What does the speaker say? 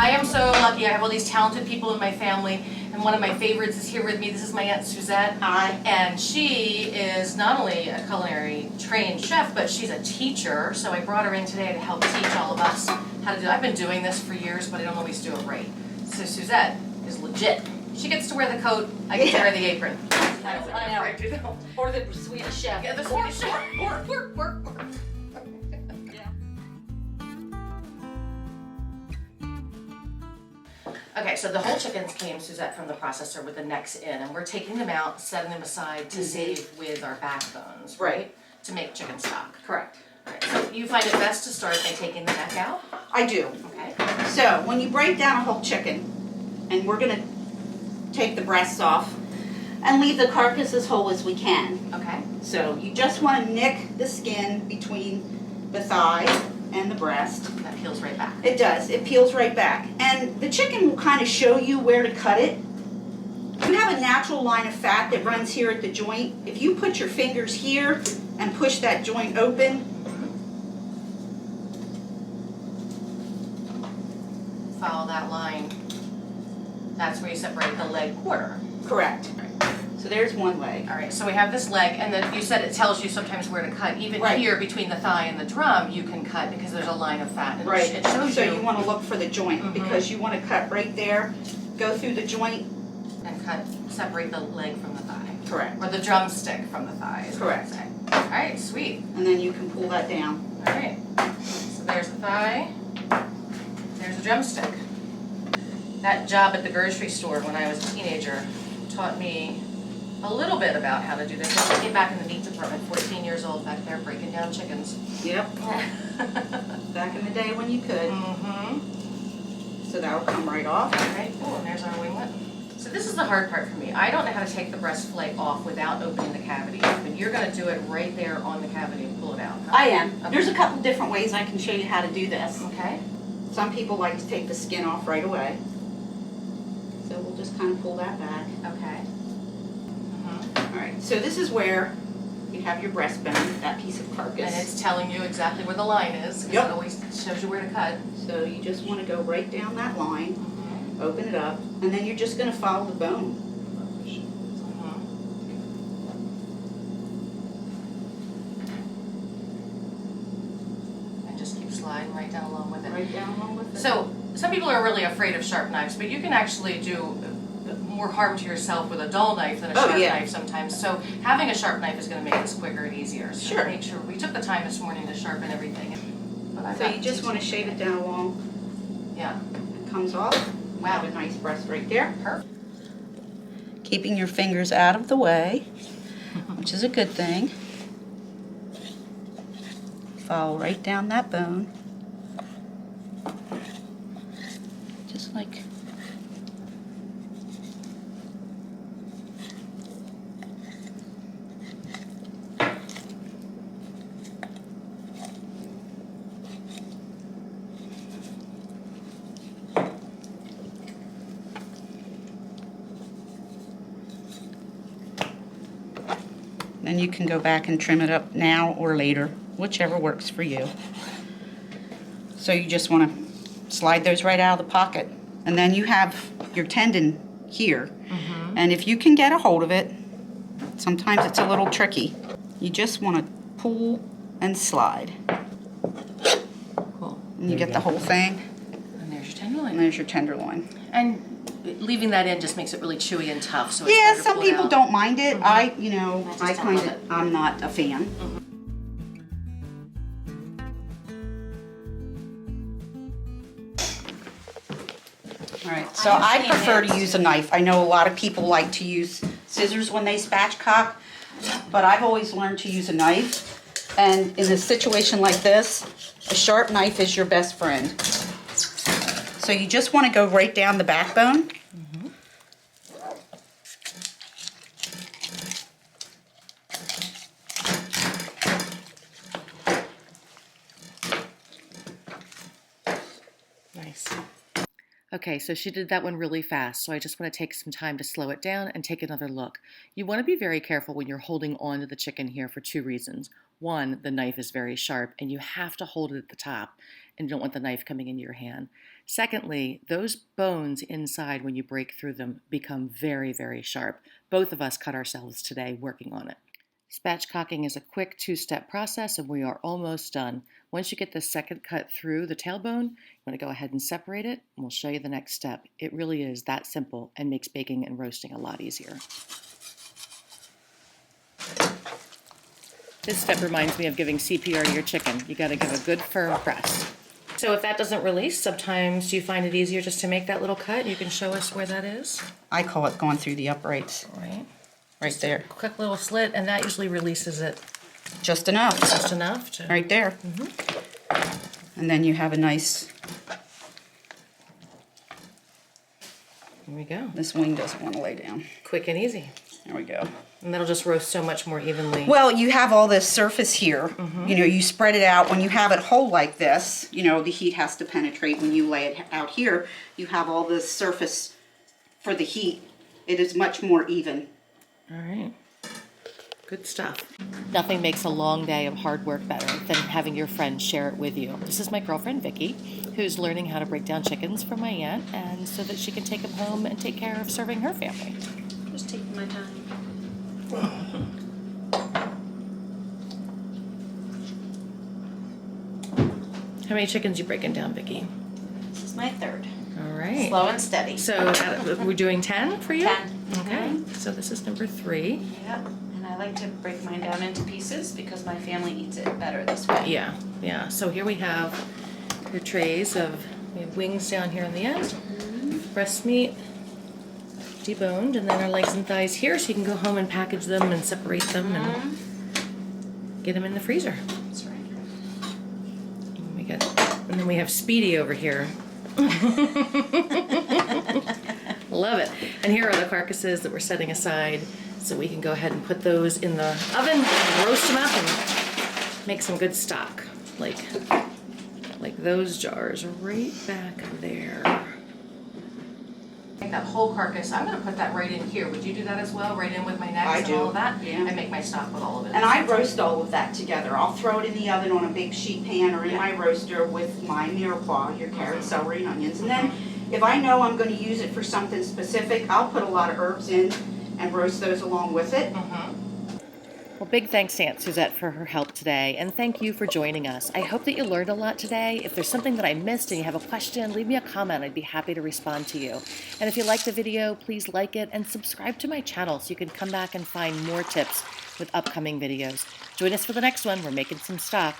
I am so lucky. I have all these talented people in my family, and one of my favorites is here with me. This is my Aunt Suzette. Hi. And she is not only a culinary trained chef, but she's a teacher. So I brought her in today to help teach all of us how to do it. I've been doing this for years, but I don't always do it right. So Suzette is legit. She gets to wear the coat, I get to wear the apron. I know. Or the Swedish chef. Yeah, the Swedish chef. Work. Yeah. Okay, so the whole chickens came, Suzette, from the processor with the necks in, and we're taking them out, setting them aside to save with our backbones, right? To make chicken stock. Correct. Right. So you find it best to start by taking the neck out? I do. Okay. So when you break down a whole chicken, and we're going to take the breasts off and leave the carcass as whole as we can. Okay. So you just want to nick the skin between the thigh and the breast. That peels right back. It does. It peels right back. And the chicken will kind of show you where to cut it. You have a natural line of fat that runs here at the joint. If you put your fingers here and push that joint open, Follow that line. That's where you separate the leg quarter. correct. So there's one leg. All right, so we have this leg, and then you said it tells you sometimes where to cut. Even Right. here between the thigh and the drum, you can cut because there's a line of fat. And Right. it shows So you you want to look for the joint Mhm. because you want to cut right there, go through the joint. and separate the leg from the thigh. Correct. Or the drumstick from the thigh. is what Correct. I'm saying. All right, sweet. And then you can pull that down. All right, so there's the thigh, there's the drumstick. That job at the grocery store when I was a teenager taught me a little bit about how to do this. I came back in the meat department, 14 years old, back there breaking down chickens. Yep. Back in the day when you could. Mm-hmm. So that'll come right off. Okay, cool, and there's our winglet. So this is the hard part for me. I don't know how to take the breast fillet off without opening the cavity. But you're gonna do it right there on the cavity and pull it out, huh? I am. Okay. There's a couple different ways I can show you how to do this. Okay. Some people like to take the skin off right away. So we'll just kind of pull that back. Okay. All right, so this is where you have your breastbone, that piece of carcass. And it's telling you exactly where the line is, because Yep. it always shows you where to cut. So you just want to go right down that line, Mm-hmm. open it up, and then you're just going to follow the bone. And just keep sliding right down along with it. Right down along with it. So, some people are really afraid of sharp knives, but you can actually do more harm to yourself with a dull knife than a Oh, sharp yeah. knife sometimes. So having a sharp knife is going to make this quicker and easier. So Sure. make sure we took the time this morning to sharpen everything. But I've So got you just want to shave it down along. Yeah. It comes off. Wow. Have a nice breast right there. Perfect. Keeping your fingers out of the way, which is a good thing. Follow right down that bone. Just like. Then you can go back and trim it up now or later, whichever works for you. So you just want to slide those right out of the pocket. And then you have your tendon here. Mm-hmm. And if you can get a hold of it, sometimes it's a little tricky. You just want to pull and slide. Cool. And you get the whole thing. And there's your tenderloin. And there's your tenderloin. And leaving that in just makes it really chewy and tough. So it's Yeah, harder to some pull it people out. don't mind it. Mhm. I I just don't kind love of, it. I'm not a fan. All right, so I understand prefer that. to use a knife. I know a lot of people like to use scissors when they spatchcock, but I've always learned to use a knife. And in a situation like this, a sharp knife is your best friend. So you just want to go right down the backbone. Nice. Okay, so she did that one really fast, so I just want to take some time to slow it down and take another look. You want to be very careful when you're holding on to the chicken here for two reasons. One, the knife is very sharp and you have to hold it at the top and you don't want the knife coming into your hand. Secondly, those bones inside when you break through them become very, very sharp. Both of us cut ourselves today working on it. Spatchcocking is a quick two-step process and we are almost done. Once you get the second cut through the tailbone, you want to go ahead and separate it and we'll show you the next step. It really is that simple and makes baking and roasting a lot easier. This step reminds me of giving CPR to your chicken. You got to give a good firm press. So if that doesn't release, sometimes do you find it easier just to make that little cut? You can show us where that is. I call it going through the uprights. Right. Right there. Quick little slit, and that usually releases it Just enough. just enough to... Right there. And then you have a nice, Here we go. this wing doesn't want to lay down. Quick and easy. There we go. And that'll just roast so much more evenly. Well, you have all this surface here. You know, you spread it out. When you have it whole like this, you know, the heat has to penetrate. When you lay it out here, you have all this surface for the heat. It is much more even. All right. Good stuff. Nothing makes a long day of hard work better than having your friends share it with you. This is my girlfriend, Vicky, who's learning how to break down chickens from my aunt, and so that she can take them home and take care of serving her family. Just taking my time. How many chickens you breaking down, Vicky? This is my third. All right. Slow and steady. So we're doing 10 for you? 10. Okay. So this is number 3. Yep. And I like to break mine down into pieces because my family eats it better this way. Yeah. So here we have your trays of, we have wings down here on the end, breast meat, deboned, and then our legs and thighs here, so you can go home and package them and separate them and get them in the freezer. That's right. And then we have Speedy over here. Love it. And here are the carcasses that we're setting aside so we can go ahead and put those in the oven, roast them up, and make some good stock. Like those jars right back there. Take that whole carcass. I'm going to put that right in here. Would you do that as well? Right in with my necks I and do, all of that? yeah. I make my stock with all of it. And I roast all of that together. I'll throw it in the oven on a big sheet pan or in my roaster with my mirepoix, your carrot, celery, and onions. And then if I know I'm going to use it for something specific, I'll put a lot of herbs in and roast those along with it. Well, big thanks to Aunt Suzette for her help today, and thank you for joining us. I hope that you learned a lot today. If there's something that I missed and you have a question, leave me a comment. I'd be happy to respond to you. And if you liked the video, please like it and subscribe to my channel so you can come back and find more tips with upcoming videos. Join us for the next one. We're making some stock.